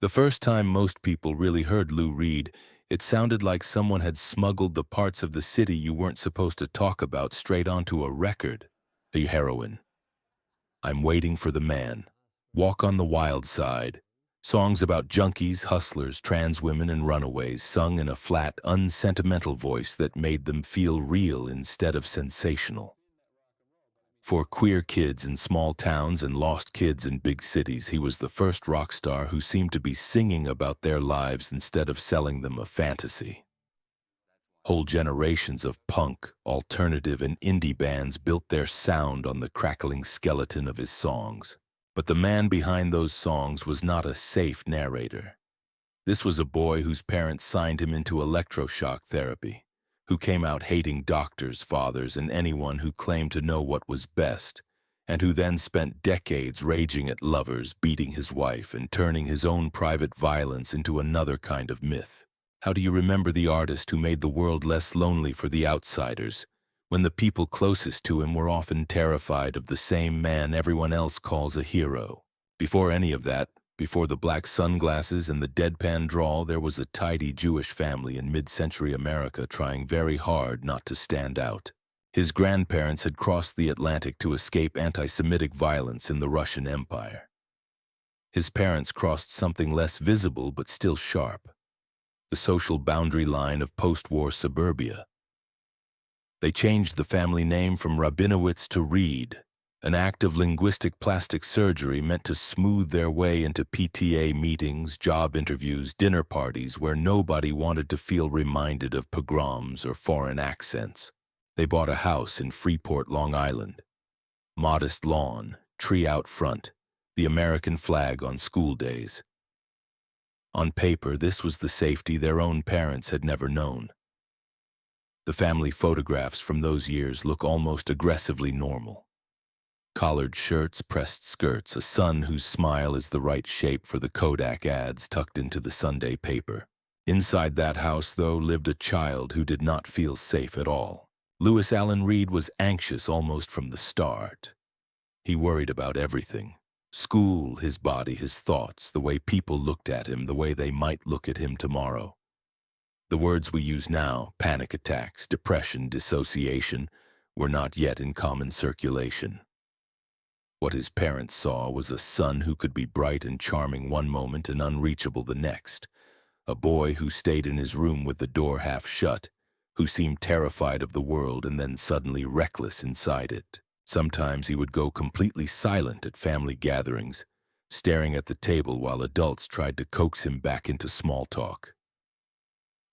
The first time most people really heard Lou Reed, it sounded like someone had smuggled the parts of the city you weren't supposed to talk about straight onto a record. A Heroin. I'm Waiting for the Man. Walk on the Wild Side. Songs about junkies, hustlers, trans women, and runaways sung in a flat, unsentimental voice that made them feel real instead of sensational. For queer kids in small towns and lost kids in big cities, he was the first rock star who seemed to be singing about their lives instead of selling them a fantasy. Whole generations of punk, alternative, and indie bands built their sound on the crackling skeleton of his songs. But the man behind those songs was not a safe narrator. This was a boy whose parents signed him into electroshock therapy, who came out hating doctors, fathers, and anyone who claimed to know what was best, and who then spent decades raging at lovers, beating his wife, and turning his own private violence into another kind of myth. How do you remember the artist who made the world less lonely for the outsiders, when the people closest to him were often terrified of the same man everyone else calls a hero? Before any of that, before the black sunglasses and the deadpan drawl, there was a tidy Jewish family in mid-century America trying very hard not to stand out. His grandparents had crossed the Atlantic to escape anti-Semitic violence in the Russian Empire. His parents crossed something less visible but still sharp, the social boundary line of post-war suburbia. They changed the family name from Rabinowitz to Reed, an act of linguistic plastic surgery meant to smooth their way into PTA meetings, job interviews, dinner parties where nobody wanted to feel reminded of pogroms or foreign accents. They bought a house in Freeport, Long Island. Modest lawn, tree out front, the American flag on school days. On paper, this was the safety their own parents had never known. The family photographs from those years look almost aggressively normal. Collared shirts, pressed skirts, a son whose smile is the right shape for the Kodak ads tucked into the Sunday paper. Inside that house, though, lived a child who did not feel safe at all. Lewis Allen Reed was anxious almost from the start. He worried about everything. School, his body, his thoughts, the way people looked at him, the way they might look at him tomorrow. The words we use now, panic attacks, depression, dissociation, were not yet in common circulation. What his parents saw was a son who could be bright and charming one moment and unreachable the next, a boy who stayed in his room with the door half shut, who seemed terrified of the world and then suddenly reckless inside it. Sometimes he would go completely silent at family gatherings, staring at the table while adults tried to coax him back into small talk.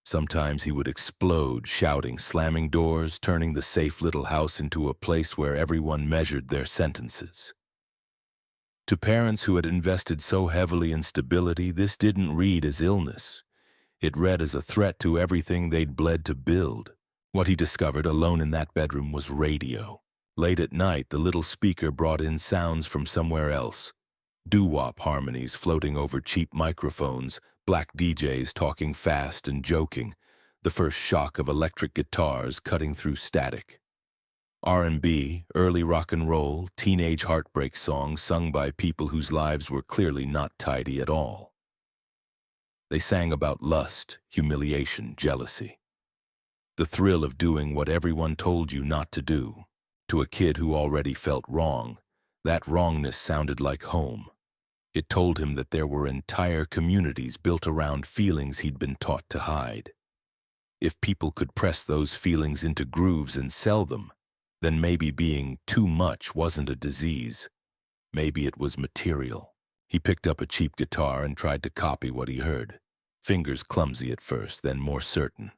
Sometimes he would explode, shouting, slamming doors, turning the safe little house into a place where everyone measured their sentences. To parents who had invested so heavily in stability, this didn't read as illness. It read as a threat to everything they'd bled to build. What he discovered alone in that bedroom was radio. Late at night, the little speaker brought in sounds from somewhere else. Doo-wop harmonies floating over cheap microphones, black DJs talking fast and joking, the first shock of electric guitars cutting through static. R&B, early rock and roll, teenage heartbreak songs sung by people whose lives were clearly not tidy at all. They sang about lust, humiliation, jealousy. The thrill of doing what everyone told you not to do. To a kid who already felt wrong, that wrongness sounded like home. It told him that there were entire communities built around feelings he'd been taught to hide. If people could press those feelings into grooves and sell them, then maybe being too much wasn't a disease. Maybe it was material. He picked up a cheap guitar and tried to copy what he heard. Fingers clumsy at first, then more certain.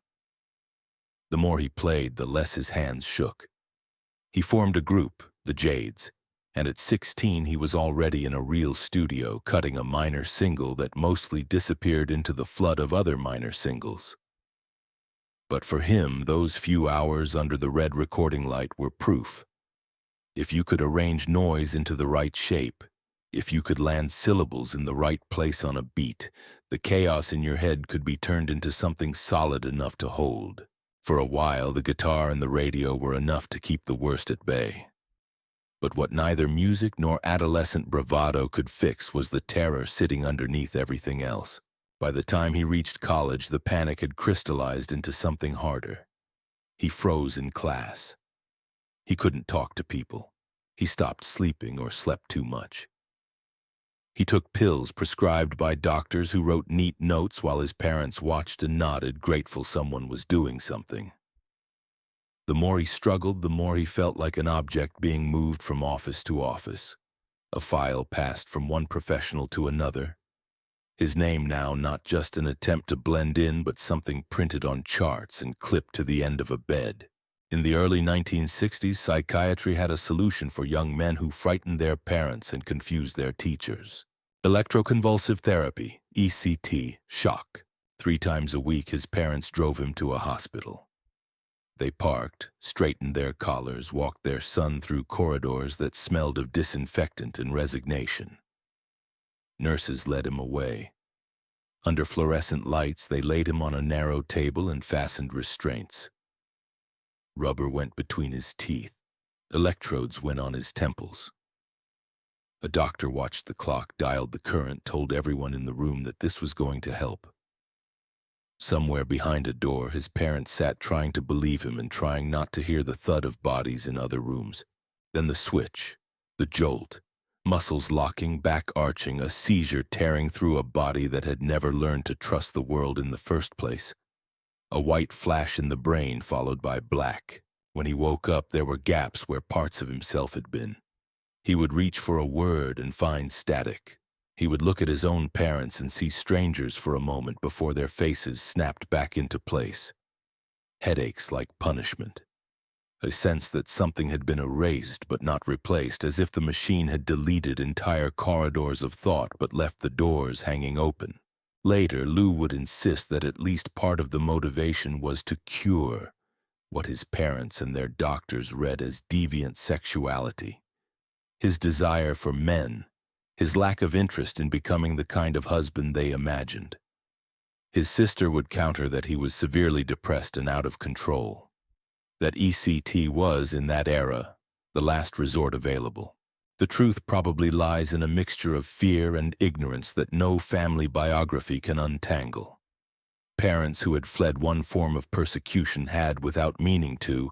The more he played, the less his hands shook. He formed a group, the Jades, and at 16 he was already in a real studio cutting a minor single that mostly disappeared into the flood of other minor singles. But for him, those few hours under the red recording light were proof. If you could arrange noise into the right shape, if you could land syllables in the right place on a beat, the chaos in your head could be turned into something solid enough to hold. For a while, the guitar and the radio were enough to keep the worst at bay. But what neither music nor adolescent bravado could fix was the terror sitting underneath everything else. By the time he reached college, the panic had crystallized into something harder. He froze in class. He couldn't talk to people. He stopped sleeping or slept too much. He took pills prescribed by doctors who wrote neat notes while his parents watched and nodded, grateful someone was doing something. The more he struggled, the more he felt like an object being moved from office to office. A file passed from one professional to another. His name now not just an attempt to blend in, but something printed on charts and clipped to the end of a bed. In the early 1960s, psychiatry had a solution for young men who frightened their parents and confused their teachers. Electroconvulsive therapy, ECT, shock. 3 times a week, his parents drove him to a hospital. They parked, straightened their collars, walked their son through corridors that smelled of disinfectant and resignation. Nurses led him away. Under fluorescent lights, they laid him on a narrow table and fastened restraints. Rubber went between his teeth. Electrodes went on his temples. A doctor watched the clock, dialed the current, told everyone in the room that this was going to help. Somewhere behind a door, his parents sat trying to believe him and trying not to hear the thud of bodies in other rooms. Then the switch, the jolt, muscles locking, back arching, a seizure tearing through a body that had never learned to trust the world in the first place. A white flash in the brain followed by black. When he woke up, there were gaps where parts of himself had been. He would reach for a word and find static. He would look at his own parents and see strangers for a moment before their faces snapped back into place. Headaches like punishment. A sense that something had been erased but not replaced, as if the machine had deleted entire corridors of thought but left the doors hanging open. Later, Lou would insist that at least part of the motivation was to cure what his parents and their doctors read as deviant sexuality. His desire for men, his lack of interest in becoming the kind of husband they imagined. His sister would counter that he was severely depressed and out of control. That ECT was, in that era, the last resort available. The truth probably lies in a mixture of fear and ignorance that no family biography can untangle. Parents who had fled one form of persecution had, without meaning to,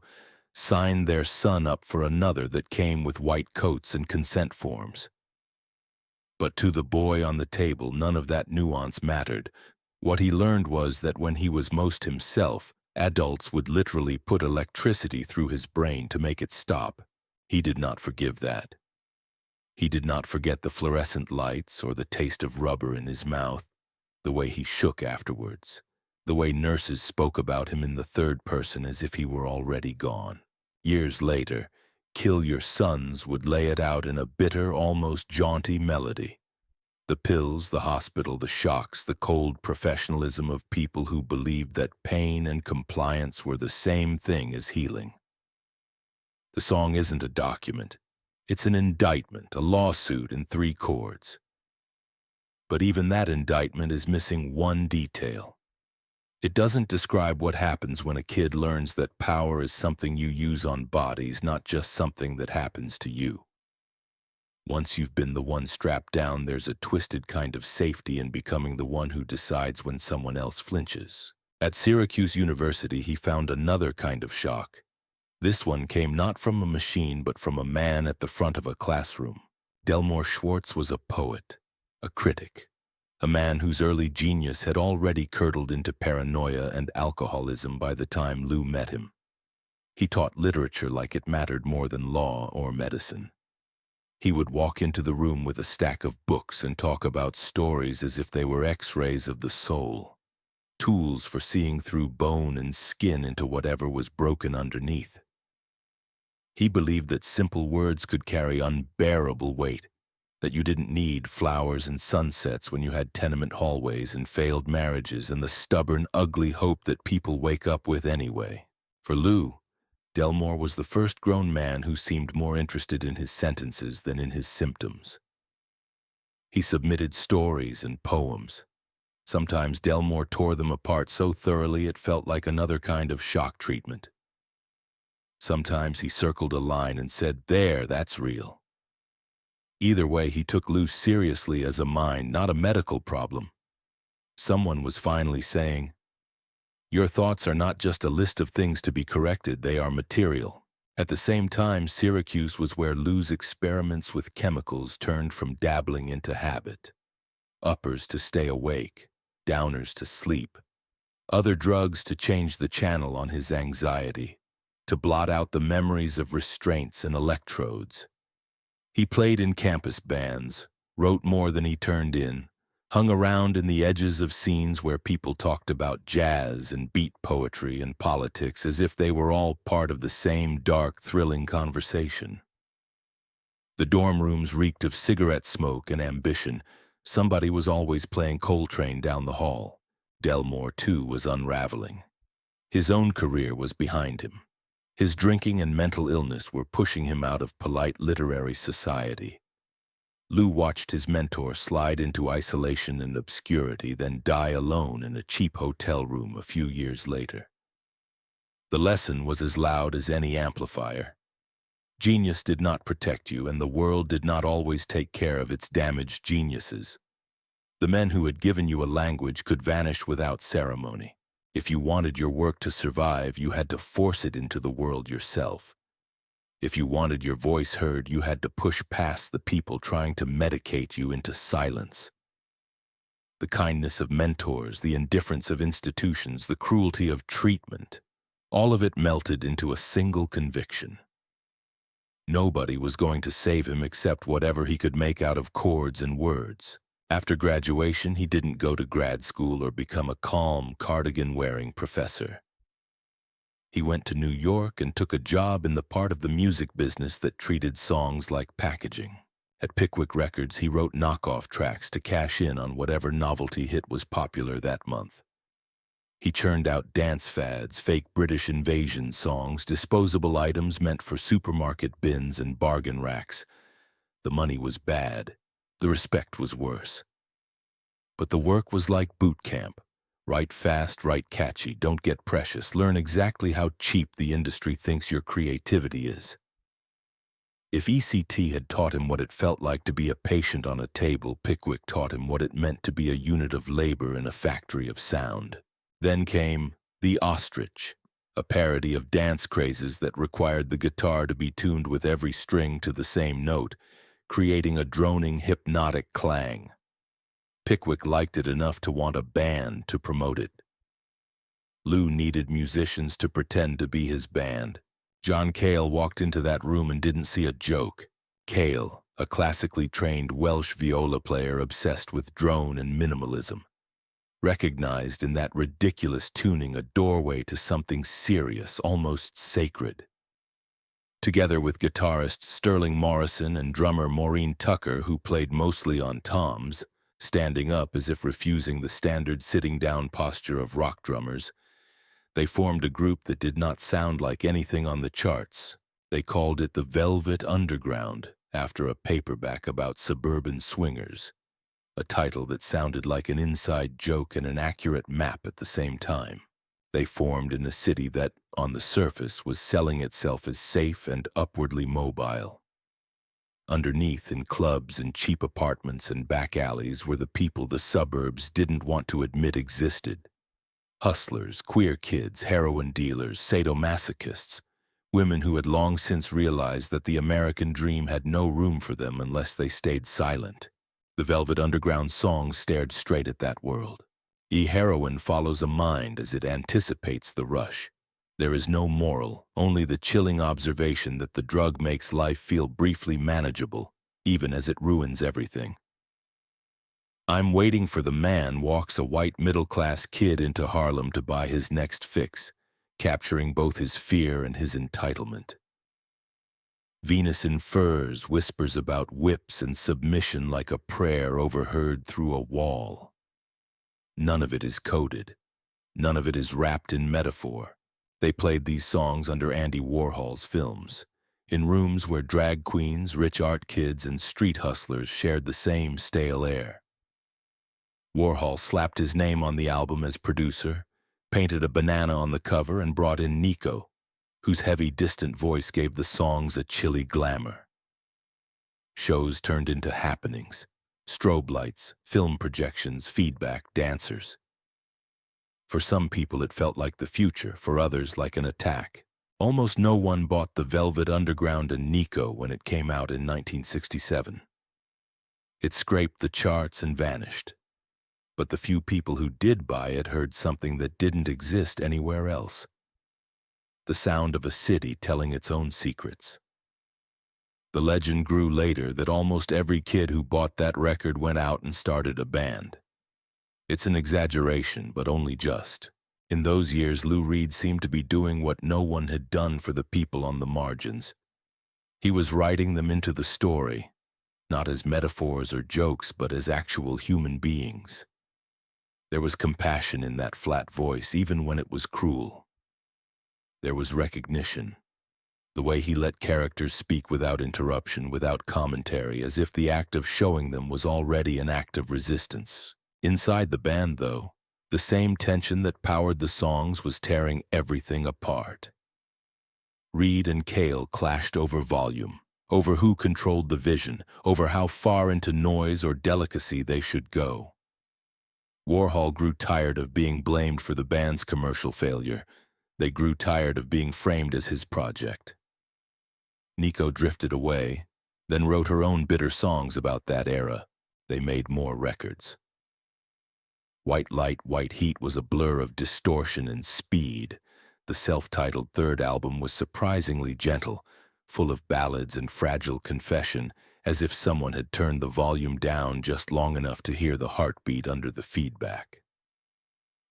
signed their son up for another that came with white coats and consent forms. But to the boy on the table, none of that nuance mattered. What he learned was that when he was most himself, adults would literally put electricity through his brain to make it stop. He did not forgive that. He did not forget the fluorescent lights or the taste of rubber in his mouth, the way he shook afterwards, the way nurses spoke about him in the third person as if he were already gone. Years later, "Kill Your Sons" would lay it out in a bitter, almost jaunty melody. The pills, the hospital, the shocks, the cold professionalism of people who believed that pain and compliance were the same thing as healing. The song isn't a document. It's an indictment, a lawsuit in 3 chords. But even that indictment is missing one detail. It doesn't describe what happens when a kid learns that power is something you use on bodies, not just something that happens to you. Once you've been the one strapped down, there's a twisted kind of safety in becoming the one who decides when someone else flinches. At Syracuse University, he found another kind of shock. This one came not from a machine, but from a man at the front of a classroom. Delmore Schwartz was a poet, a critic, a man whose early genius had already curdled into paranoia and alcoholism by the time Lou met him. He taught literature like it mattered more than law or medicine. He would walk into the room with a stack of books and talk about stories as if they were X-rays of the soul, tools for seeing through bone and skin into whatever was broken underneath. He believed that simple words could carry unbearable weight, that you didn't need flowers and sunsets when you had tenement hallways and failed marriages and the stubborn, ugly hope that people wake up with anyway. For Lou, Delmore was the first grown man who seemed more interested in his sentences than in his symptoms. He submitted stories and poems. Sometimes Delmore tore them apart so thoroughly it felt like another kind of shock treatment. Sometimes he circled a line and said, "There, that's real." Either way, he took Lou seriously as a mind, not a medical problem. Someone was finally saying, "Your thoughts are not just a list of things to be corrected, they are material." At the same time, Syracuse was where Lou's experiments with chemicals turned from dabbling into habit. Uppers to stay awake, downers to sleep, other drugs to change the channel on his anxiety, to blot out the memories of restraints and electrodes. He played in campus bands, wrote more than he turned in, hung around in the edges of scenes where people talked about jazz and beat poetry and politics as if they were all part of the same dark, thrilling conversation. The dorm rooms reeked of cigarette smoke and ambition. Somebody was always playing Coltrane down the hall. Delmore, too, was unraveling. His own career was behind him. His drinking and mental illness were pushing him out of polite literary society. Lou watched his mentor slide into isolation and obscurity, then die alone in a cheap hotel room a few years later. The lesson was as loud as any amplifier. Genius did not protect you, and the world did not always take care of its damaged geniuses. The men who had given you a language could vanish without ceremony. If you wanted your work to survive, you had to force it into the world yourself. If you wanted your voice heard, you had to push past the people trying to medicate you into silence. The kindness of mentors, the indifference of institutions, the cruelty of treatment, all of it melted into a single conviction. Nobody was going to save him except whatever he could make out of chords and words. After graduation, he didn't go to grad school or become a calm, cardigan-wearing professor. He went to New York and took a job in the part of the music business that treated songs like packaging. At Pickwick Records, he wrote knockoff tracks to cash in on whatever novelty hit was popular that month. He churned out dance fads, fake British invasion songs, disposable items meant for supermarket bins and bargain racks. The money was bad. The respect was worse. But the work was like boot camp. Write fast, write catchy, don't get precious. Learn exactly how cheap the industry thinks your creativity is. If ECT had taught him what it felt like to be a patient on a table, Pickwick taught him what it meant to be a unit of labor in a factory of sound. Then came The Ostrich, a parody of dance crazes that required the guitar to be tuned with every string to the same note, creating a droning, hypnotic clang. Pickwick liked it enough to want a band to promote it. Lou needed musicians to pretend to be his band. John Cale walked into that room and didn't see a joke. Cale, a classically trained Welsh viola player obsessed with drone and minimalism, recognized in that ridiculous tuning a doorway to something serious, almost sacred. Together with guitarist Sterling Morrison and drummer Maureen Tucker, who played mostly on toms, standing up as if refusing the standard sitting-down posture of rock drummers, they formed a group that did not sound like anything on the charts. They called it the Velvet Underground, after a paperback about suburban swingers, a title that sounded like an inside joke and an accurate map at the same time. They formed in a city that, on the surface, was selling itself as safe and upwardly mobile. Underneath, in clubs and cheap apartments and back alleys, were the people the suburbs didn't want to admit existed. Hustlers, queer kids, heroin dealers, sadomasochists, women who had long since realized that the American dream had no room for them unless they stayed silent. The Velvet Underground song stared straight at that world. Heroin follows a mind as it anticipates the rush. There is no moral, only the chilling observation that the drug makes life feel briefly manageable, even as it ruins everything. I'm Waiting for the Man walks a white middle-class kid into Harlem to buy his next fix, capturing both his fear and his entitlement. Venus in Furs whispers about whips and submission like a prayer overheard through a wall. None of it is coded. None of it is wrapped in metaphor. They played these songs under Andy Warhol's films, in rooms where drag queens, rich art kids, and street hustlers shared the same stale air. Warhol slapped his name on the album as producer, painted a banana on the cover, and brought in Nico, whose heavy, distant voice gave the songs a chilly glamour. Shows turned into happenings, strobe lights, film projections, feedback, dancers. For some people it felt like the future, for others like an attack. Almost no one bought The Velvet Underground and Nico when it came out in 1967. It scraped the charts and vanished. But the few people who did buy it heard something that didn't exist anywhere else. The sound of a city telling its own secrets. The legend grew later that almost every kid who bought that record went out and started a band. It's an exaggeration, but only just. In those years, Lou Reed seemed to be doing what no one had done for the people on the margins. He was writing them into the story, not as metaphors or jokes, but as actual human beings. There was compassion in that flat voice, even when it was cruel. There was recognition. The way he let characters speak without interruption, without commentary, as if the act of showing them was already an act of resistance. Inside the band, though, the same tension that powered the songs was tearing everything apart. Reed and Cale clashed over volume, over who controlled the vision, over how far into noise or delicacy they should go. Warhol grew tired of being blamed for the band's commercial failure. They grew tired of being framed as his project. Nico drifted away, then wrote her own bitter songs about that era. They made more records. White Light, White Heat was a blur of distortion and speed. The self-titled third album was surprisingly gentle, full of ballads and fragile confession, as if someone had turned the volume down just long enough to hear the heartbeat under the feedback.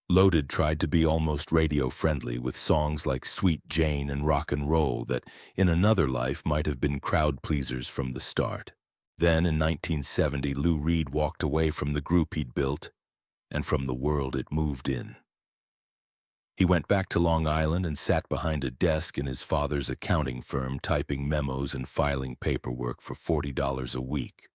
Loaded tried to be almost radio-friendly with songs like Sweet Jane and Rock and Roll that, in another life, might have been crowd-pleasers from the start. Then, in 1970, Lou Reed walked away from the group he'd built and from the world it moved in. He went back to Long Island and sat behind a desk in his father's accounting firm, typing memos and filing paperwork for $40 a week.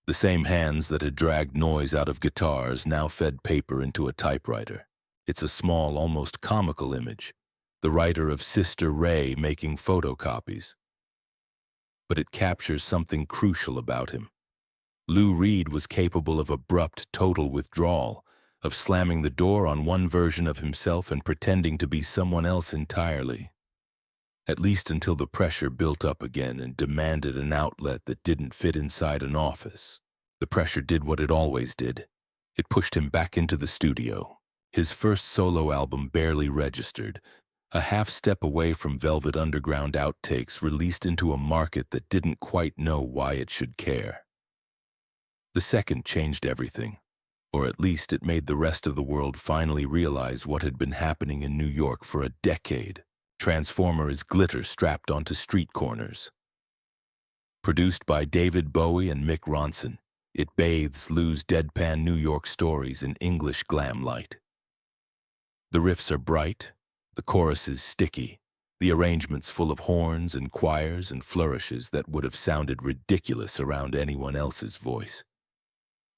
The same hands that had dragged noise out of guitars now fed paper into a typewriter. It's a small, almost comical image, the writer of Sister Ray making photocopies. But it captures something crucial about him. Lou Reed was capable of abrupt, total withdrawal, of slamming the door on one version of himself and pretending to be someone else entirely. At least until the pressure built up again and demanded an outlet that didn't fit inside an office. The pressure did what it always did. It pushed him back into the studio. His first solo album barely registered, a half step away from Velvet Underground outtakes released into a market that didn't quite know why it should care. The second changed everything, or at least it made the rest of the world finally realize what had been happening in New York for a decade. Transformer is glitter strapped onto street corners. Produced by David Bowie and Mick Ronson, it bathes Lou's deadpan New York stories in English glam light. The riffs are bright, the chorus is sticky, the arrangements full of horns and choirs and flourishes that would have sounded ridiculous around anyone else's voice.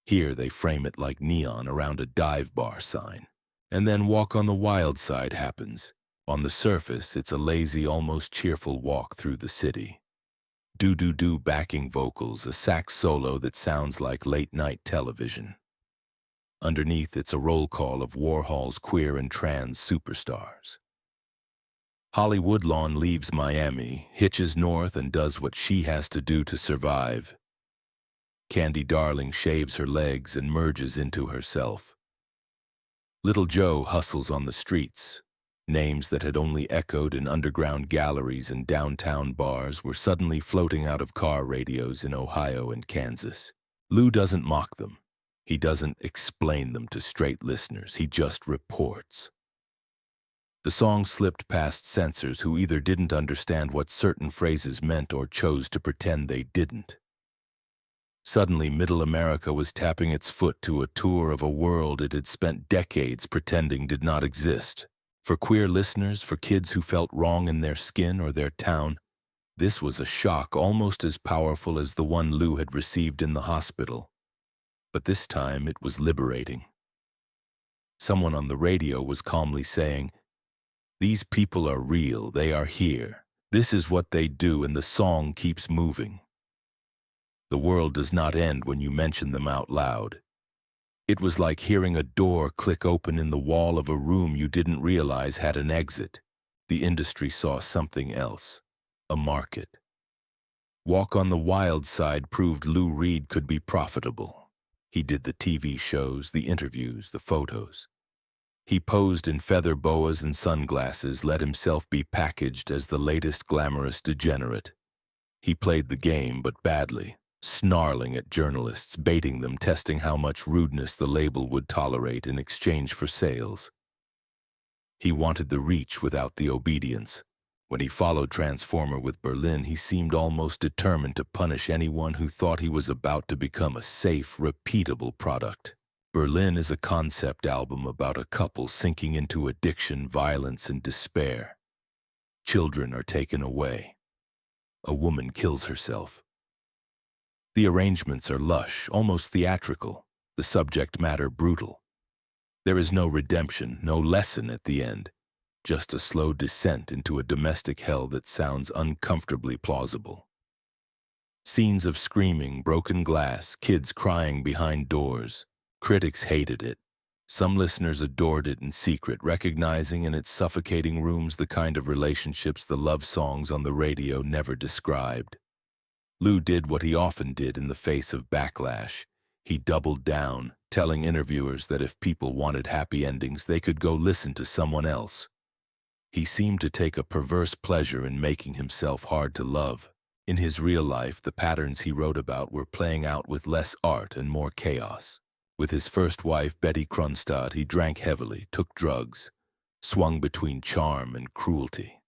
Here they frame it like neon around a dive bar sign. And then Walk on the Wild Side happens. On the surface, it's a lazy, almost cheerful walk through the city. Do-do-do backing vocals, a sax solo that sounds like late-night television. Underneath, it's a roll call of Warhol's queer and trans superstars. Holly Woodlawn leaves Miami, hitches north, and does what she has to do to survive. Candy Darling shaves her legs and merges into herself. Little Joe hustles on the streets. Names that had only echoed in underground galleries and downtown bars were suddenly floating out of car radios in Ohio and Kansas. Lou doesn't mock them. He doesn't explain them to straight listeners. He just reports. The song slipped past censors who either didn't understand what certain phrases meant or chose to pretend they didn't. Suddenly, Middle America was tapping its foot to a tour of a world it had spent decades pretending did not exist. For queer listeners, for kids who felt wrong in their skin or their town, this was a shock almost as powerful as the one Lou had received in the hospital. But this time it was liberating. Someone on the radio was calmly saying, These people are real, they are here. This is what they do, and the song keeps moving. The world does not end when you mention them out loud. It was like hearing a door click open in the wall of a room you didn't realize had an exit. The industry saw something else, a market. Walk on the Wild Side proved Lou Reed could be profitable. He did the TV shows, the interviews, the photos. He posed in feather boas and sunglasses, let himself be packaged as the latest glamorous degenerate. He played the game, but badly, snarling at journalists, baiting them, testing how much rudeness the label would tolerate in exchange for sales. He wanted the reach without the obedience. When he followed Transformer with Berlin, he seemed almost determined to punish anyone who thought he was about to become a safe, repeatable product. Berlin is a concept album about a couple sinking into addiction, violence, and despair. Children are taken away. A woman kills herself. The arrangements are lush, almost theatrical, the subject matter brutal. There is no redemption, no lesson at the end, just a slow descent into a domestic hell that sounds uncomfortably plausible. Scenes of screaming, broken glass, kids crying behind doors. Critics hated it. Some listeners adored it in secret, recognizing in its suffocating rooms the kind of relationships the love songs on the radio never described. Lou did what he often did in the face of backlash. He doubled down, telling interviewers that if people wanted happy endings, they could go listen to someone else. He seemed to take a perverse pleasure in making himself hard to love. In his real life, the patterns he wrote about were playing out with less art and more chaos. With his first wife, Betty Kronstadt, he drank heavily, took drugs, swung between charm and cruelty.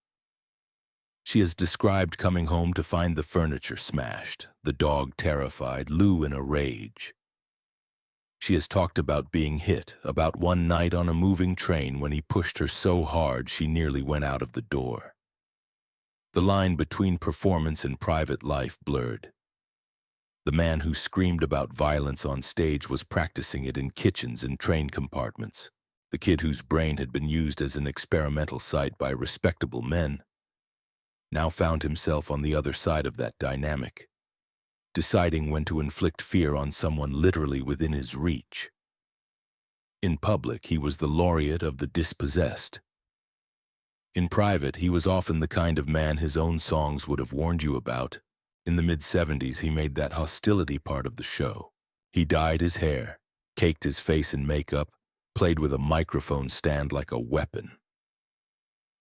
She has described coming home to find the furniture smashed, the dog terrified, Lou in a rage. She has talked about being hit, about one night on a moving train when he pushed her so hard she nearly went out of the door. The line between performance and private life blurred. The man who screamed about violence on stage was practicing it in kitchens and train compartments. The kid whose brain had been used as an experimental site by respectable men now found himself on the other side of that dynamic, deciding when to inflict fear on someone literally within his reach. In public, he was the laureate of the dispossessed. In private, he was often the kind of man his own songs would have warned you about. In the mid-70s, he made that hostility part of the show. He dyed his hair, caked his face in makeup, played with a microphone stand like a weapon.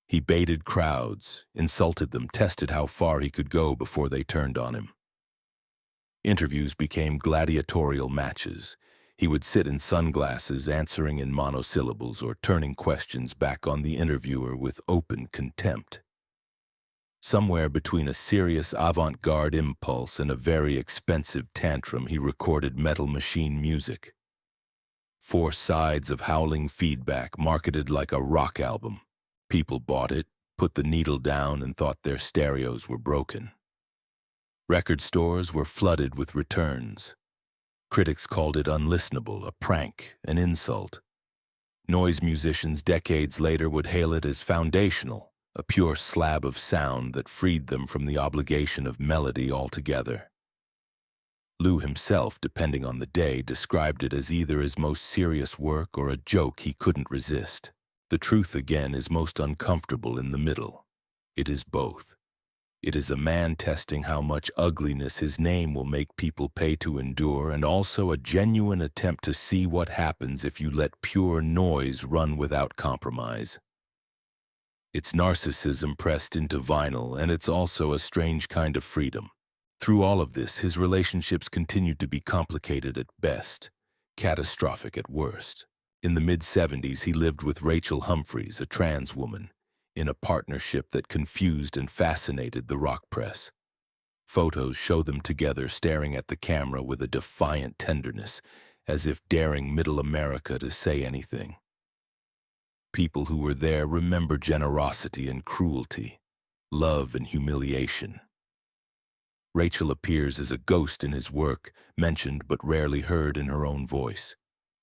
He baited crowds, insulted them, tested how far he could go before they turned on him. Interviews became gladiatorial matches. He would sit in sunglasses, answering in monosyllables or turning questions back on the interviewer with open contempt. Somewhere between a serious avant-garde impulse and a very expensive tantrum, he recorded Metal Machine music. 4 sides of howling feedback marketed like a rock album. People bought it, put the needle down, and thought their stereos were broken. Record stores were flooded with returns. Critics called it unlistenable, a prank, an insult. Noise musicians decades later would hail it as foundational, a pure slab of sound that freed them from the obligation of melody altogether. Lou himself, depending on the day, described it as either his most serious work or a joke he couldn't resist. The truth, again, is most uncomfortable in the middle. It is both. It is a man testing how much ugliness his name will make people pay to endure, and also a genuine attempt to see what happens if you let pure noise run without compromise. It's narcissism pressed into vinyl, and it's also a strange kind of freedom. Through all of this, his relationships continued to be complicated at best, catastrophic at worst. In the mid-70s, he lived with Rachel Humphreys, a trans woman, in a partnership that confused and fascinated the rock press. Photos show them together staring at the camera with a defiant tenderness, as if daring middle America to say anything. People who were there remember generosity and cruelty, love and humiliation. Rachel appears as a ghost in his work, mentioned but rarely heard in her own voice.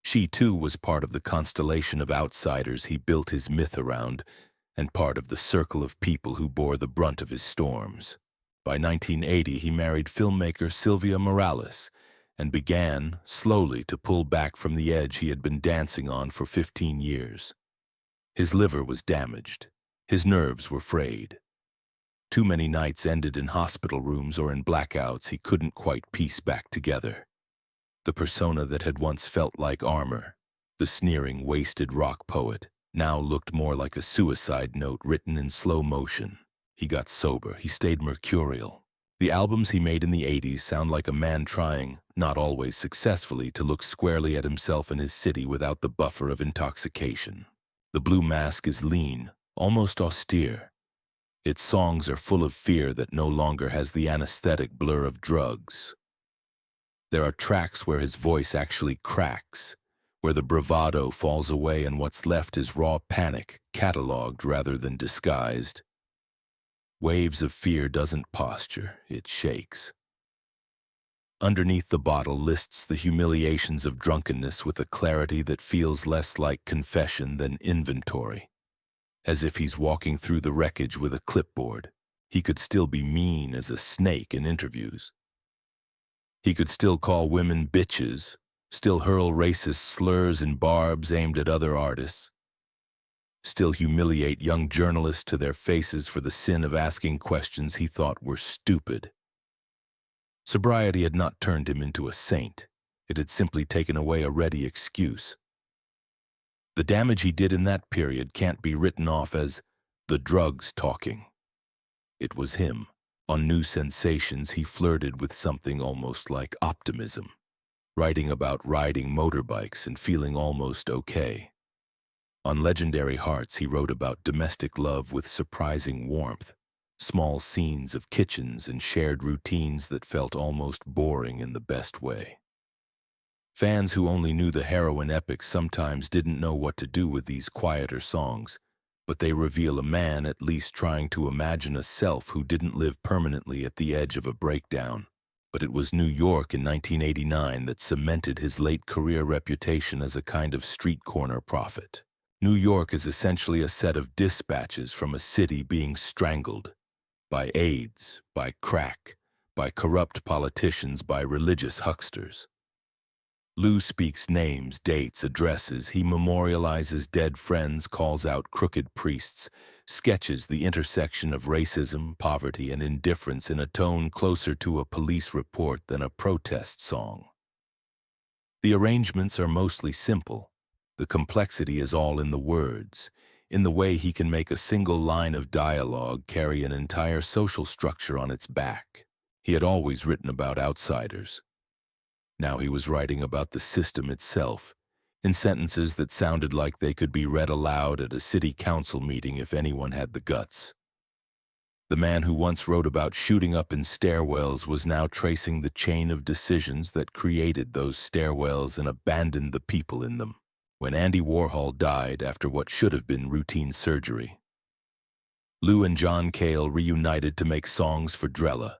She, too, was part of the constellation of outsiders he built his myth around, and part of the circle of people who bore the brunt of his storms. By 1980, he married filmmaker Sylvia Morales and began, slowly, to pull back from the edge he had been dancing on for 15 years. His liver was damaged. His nerves were frayed. Too many nights ended in hospital rooms or in blackouts he couldn't quite piece back together. The persona that had once felt like armor, the sneering, wasted rock poet, now looked more like a suicide note written in slow motion. He got sober. He stayed mercurial. The albums he made in the 80s sound like a man trying, not always successfully, to look squarely at himself and his city without the buffer of intoxication. The Blue Mask is lean, almost austere. Its songs are full of fear that no longer has the anesthetic blur of drugs. There are tracks where his voice actually cracks, where the bravado falls away and what's left is raw panic, cataloged rather than disguised. Waves of Fear doesn't posture, it shakes. Underneath the bottle lists the humiliations of drunkenness with a clarity that feels less like confession than inventory. As if he's walking through the wreckage with a clipboard. He could still be mean as a snake in interviews. He could still call women bitches, still hurl racist slurs and barbs aimed at other artists, still humiliate young journalists to their faces for the sin of asking questions he thought were stupid. Sobriety had not turned him into a saint. It had simply taken away a ready excuse. The damage he did in that period can't be written off as the drugs talking. It was him. On New Sensations, he flirted with something almost like optimism, writing about riding motorbikes and feeling almost okay. On Legendary Hearts, he wrote about domestic love with surprising warmth, small scenes of kitchens and shared routines that felt almost boring in the best way. Fans who only knew the Heroin epics sometimes didn't know what to do with these quieter songs, but they reveal a man at least trying to imagine a self who didn't live permanently at the edge of a breakdown. But it was New York in 1989 that cemented his late career reputation as a kind of street corner prophet. New York is essentially a set of dispatches from a city being strangled by AIDS, by crack, by corrupt politicians, by religious hucksters. Lou speaks names, dates, addresses. He memorializes dead friends, calls out crooked priests, sketches the intersection of racism, poverty, and indifference in a tone closer to a police report than a protest song. The arrangements are mostly simple. The complexity is all in the words, in the way he can make a single line of dialogue carry an entire social structure on its back. He had always written about outsiders. Now he was writing about the system itself, in sentences that sounded like they could be read aloud at a city council meeting if anyone had the guts. The man who once wrote about shooting up in stairwells was now tracing the chain of decisions that created those stairwells and abandoned the people in them. When Andy Warhol died after what should have been routine surgery, Lou and John Cale reunited to make songs for Drella,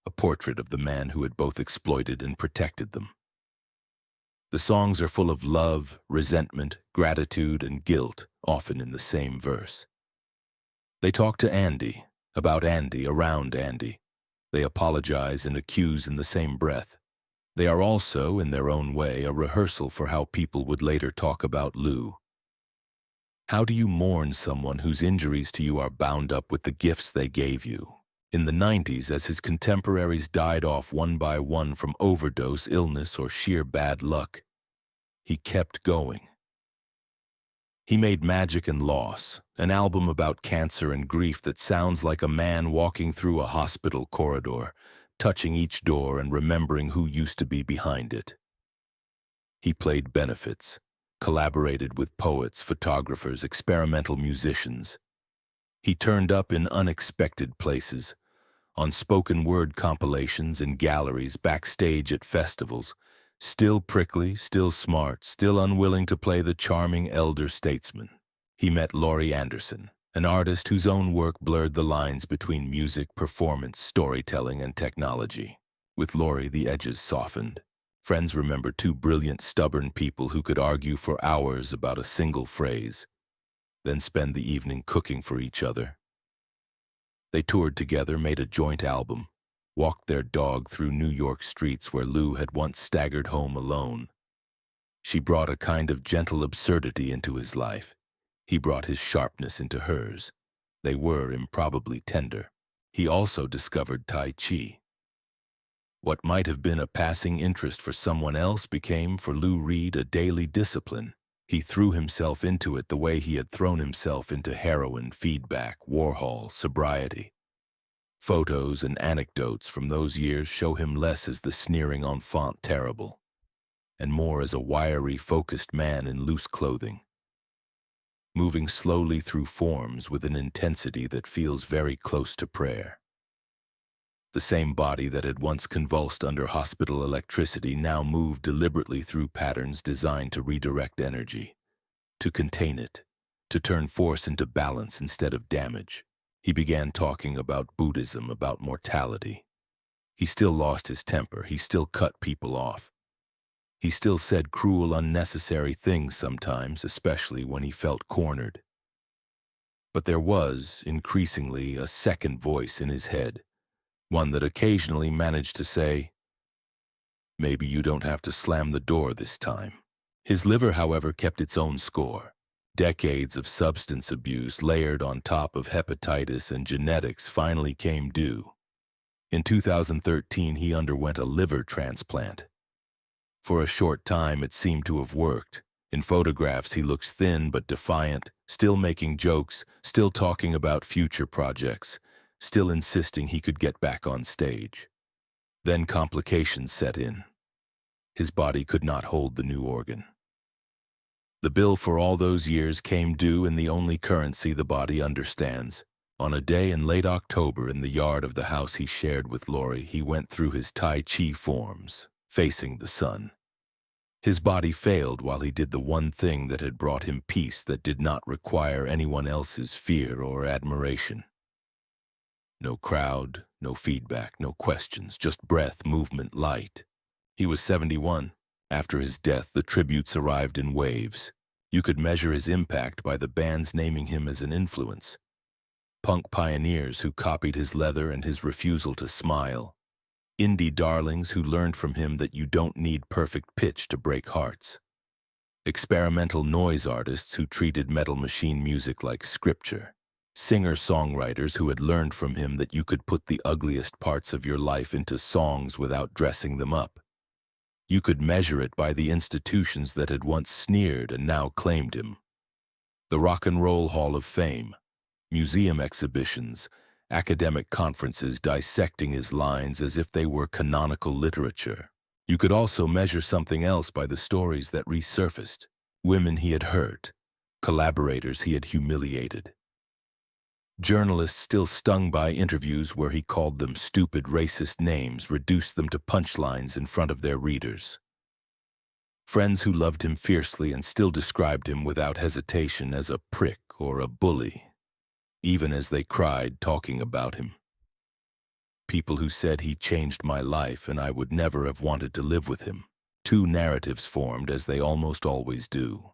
a portrait of the man who had both exploited and protected them. The songs are full of love, resentment, gratitude, and guilt, often in the same verse. They talk to Andy, about Andy, around Andy. They apologize and accuse in the same breath. They are also, in their own way, a rehearsal for how people would later talk about Lou. How do you mourn someone whose injuries to you are bound up with the gifts they gave you? In the 90s, as his contemporaries died off one by one from overdose, illness, or sheer bad luck, he kept going. He made Magic and Loss, an album about cancer and grief that sounds like a man walking through a hospital corridor, touching each door and remembering who used to be behind it. He played benefits, collaborated with poets, photographers, experimental musicians. He turned up in unexpected places, on spoken word compilations in galleries, backstage at festivals, still prickly, still smart, still unwilling to play the charming elder statesman. He met Laurie Anderson, an artist whose own work blurred the lines between music, performance, storytelling, and technology. With Laurie, the edges softened. Friends remember two brilliant, stubborn people who could argue for hours about a single phrase. then spend the evening cooking for each other. They toured together, made a joint album, walked their dog through New York streets where Lou had once staggered home alone. She brought a kind of gentle absurdity into his life. He brought his sharpness into hers. They were improbably tender. He also discovered Tai Chi. What might have been a passing interest for someone else became, for Lou Reed, a daily discipline. He threw himself into it the way he had thrown himself into heroin, feedback, Warhol, sobriety. Photos and anecdotes from those years show him less as the sneering enfant terrible, and more as a wiry, focused man in loose clothing, moving slowly through forms with an intensity that feels very close to prayer. The same body that had once convulsed under hospital electricity now moved deliberately through patterns designed to redirect energy, to contain it, to turn force into balance instead of damage. He began talking about Buddhism, about mortality. He still lost his temper. He still cut people off. He still said cruel, unnecessary things sometimes, especially when he felt cornered. But there was, increasingly, a second voice in his head, one that occasionally managed to say, "Maybe you don't have to slam the door this time." His liver, however, kept its own score. Decades of substance abuse layered on top of hepatitis and genetics finally came due. In 2013, he underwent a liver transplant. For a short time, it seemed to have worked. In photographs, he looks thin but defiant, still making jokes, still talking about future projects, still insisting he could get back on stage. Then complications set in. His body could not hold the new organ. The bill for all those years came due in the only currency the body understands. On a day in late October, in the yard of the house he shared with Lori, he went through his Tai Chi forms, facing the sun. His body failed while he did the one thing that had brought him peace, that did not require anyone else's fear or admiration. No crowd, no feedback, no questions, just breath, movement, light. He was 71. After his death, the tributes arrived in waves. You could measure his impact by the bands naming him as an influence. Punk pioneers who copied his leather and his refusal to smile. Indie darlings who learned from him that you don't need perfect pitch to break hearts. Experimental noise artists who treated Metal Machine music like scripture. Singer-songwriters who had learned from him that you could put the ugliest parts of your life into songs without dressing them up. You could measure it by the institutions that had once sneered and now claimed him. The Rock and Roll Hall of Fame, museum exhibitions, academic conferences dissecting his lines as if they were canonical literature. You could also measure something else by the stories that resurfaced. Women he had hurt, collaborators he had humiliated. Journalists still stung by interviews where he called them stupid racist names, reduced them to punchlines in front of their readers. Friends who loved him fiercely and still described him without hesitation as a prick or a bully, even as they cried talking about him. People who said he changed my life and I would never have wanted to live with him. Two narratives formed, as they almost always do.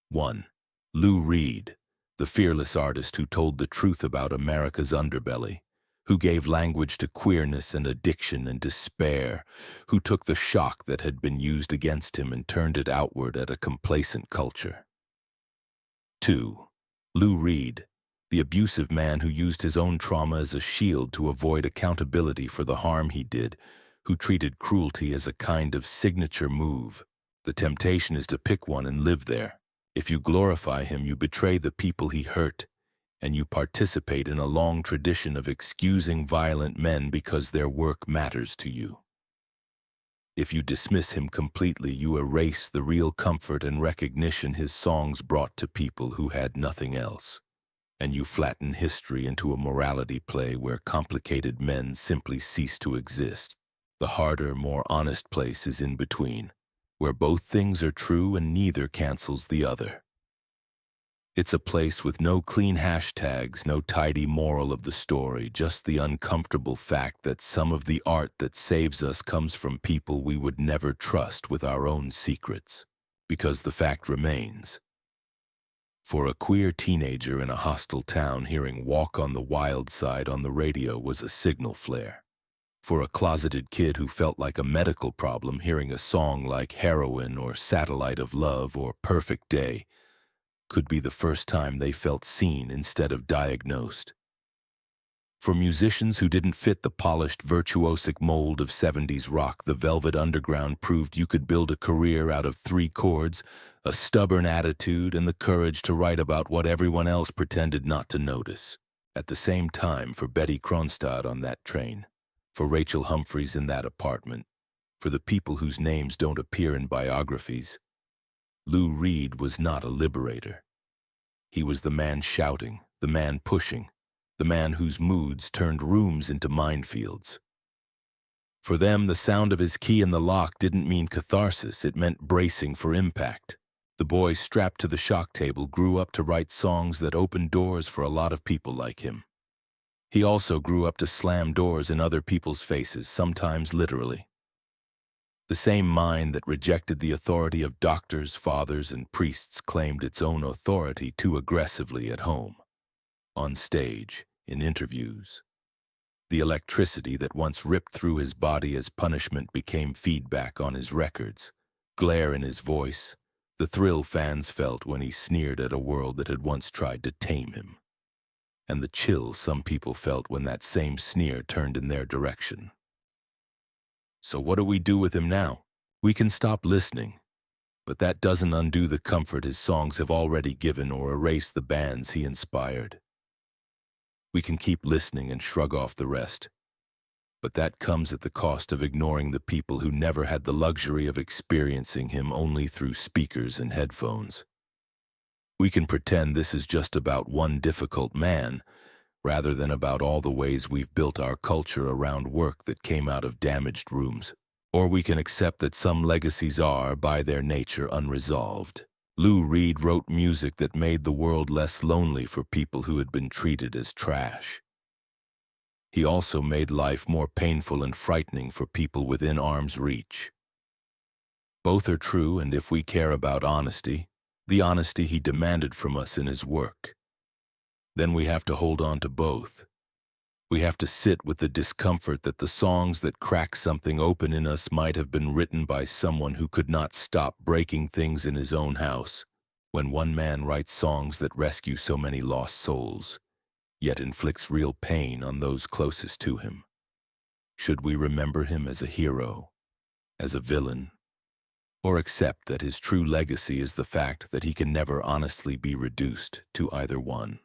1. Lou Reed, the fearless artist who told the truth about America's underbelly, who gave language to queerness and addiction and despair, who took the shock that had been used against him and turned it outward at a complacent culture. 2. Lou Reed, the abusive man who used his own trauma as a shield to avoid accountability for the harm he did, who treated cruelty as a kind of signature move. The temptation is to pick one and live there. If you glorify him, you betray the people he hurt, and you participate in a long tradition of excusing violent men because their work matters to you. If you dismiss him completely, you erase the real comfort and recognition his songs brought to people who had nothing else. And you flatten history into a morality play where complicated men simply cease to exist. The harder, more honest place is in between, where both things are true and neither cancels the other. It's a place with no clean hashtags, no tidy moral of the story, just the uncomfortable fact that some of the art that saves us comes from people we would never trust with our own secrets. Because the fact remains, For a queer teenager in a hostile town, hearing "Walk on the Wild Side" on the radio was a signal flare. For a closeted kid who felt like a medical problem, hearing a song like "Heroin" or "Satellite of Love" or "Perfect Day" could be the first time they felt seen instead of diagnosed. For musicians who didn't fit the polished, virtuosic mold of 70s rock, the Velvet Underground proved you could build a career out of 3 chords, a stubborn attitude, and the courage to write about what everyone else pretended not to notice. At the same time, for Betty Kronstadt on that train, for Rachel Humphreys in that apartment, for the people whose names don't appear in biographies, Lou Reed was not a liberator. He was the man shouting, the man pushing, the man whose moods turned rooms into minefields. For them, the sound of his key in the lock didn't mean catharsis, it meant bracing for impact. The boy strapped to the shock table grew up to write songs that opened doors for a lot of people like him. He also grew up to slam doors in other people's faces, sometimes literally. The same mind that rejected the authority of doctors, fathers, and priests claimed its own authority too aggressively at home, on stage, in interviews. The electricity that once ripped through his body as punishment became feedback on his records, glare in his voice, the thrill fans felt when he sneered at a world that had once tried to tame him, and the chill some people felt when that same sneer turned in their direction. So what do we do with him now? We can stop listening, but that doesn't undo the comfort his songs have already given or erase the bands he inspired. We can keep listening and shrug off the rest, but that comes at the cost of ignoring the people who never had the luxury of experiencing him only through speakers and headphones. We can pretend this is just about one difficult man, rather than about all the ways we've built our culture around work that came out of damaged rooms. Or we can accept that some legacies are, by their nature, unresolved. Lou Reed wrote music that made the world less lonely for people who had been treated as trash. He also made life more painful and frightening for people within arm's reach. Both are true, and if we care about honesty, the honesty he demanded from us in his work, then we have to hold on to both. We have to sit with the discomfort that the songs that crack something open in us might have been written by someone who could not stop breaking things in his own house. When one man writes songs that rescue so many lost souls, yet inflicts real pain on those closest to him, should we remember him as a hero, as a villain, or accept that his true legacy is the fact that he can never honestly be reduced to either one?